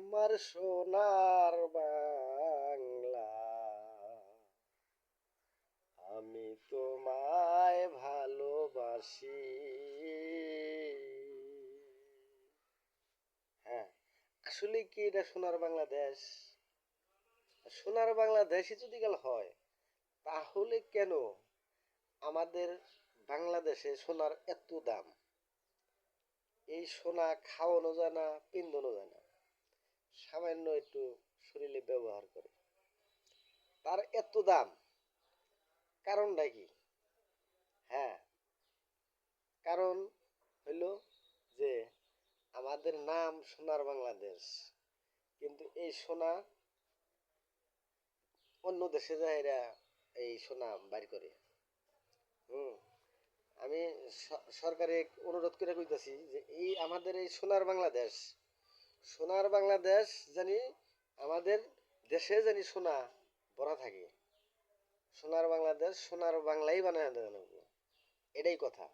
আমার সোনার বাংলা, আমি তোমায় ভালোবাসি। হ্যাঁ, আসলে কি এটা সোনার বাংলাদেশ? সোনার বাংলাদেশই যদি গেল হয়, তাহলে কেন আমাদের বাংলাদেশে সোনার এত দাম? এই সোনা খাওয়ানো যায় না, পিন্দানো যায় না, সামান্য একটু শরীরে ব্যবহার করে, তার এত দাম। কারণটা কি? হ্যাঁ, কারণ হইল যে আমাদের নাম সোনার বাংলাদেশ, কিন্তু এই সোনা অন্য দেশে যায় এরা এই সোনা বাইর করে। হুম, আমি সরকারে অনুরোধ করে কইতাছি যে এই আমাদের এই সোনার বাংলাদেশ, সোনার বাংলাদেশ জানি আমাদের দেশে জানি সোনা ভরা থাকে। সোনার বাংলাদেশ, সোনার বাংলাই বানায় দেওয়া লাগবে, এটাই কথা।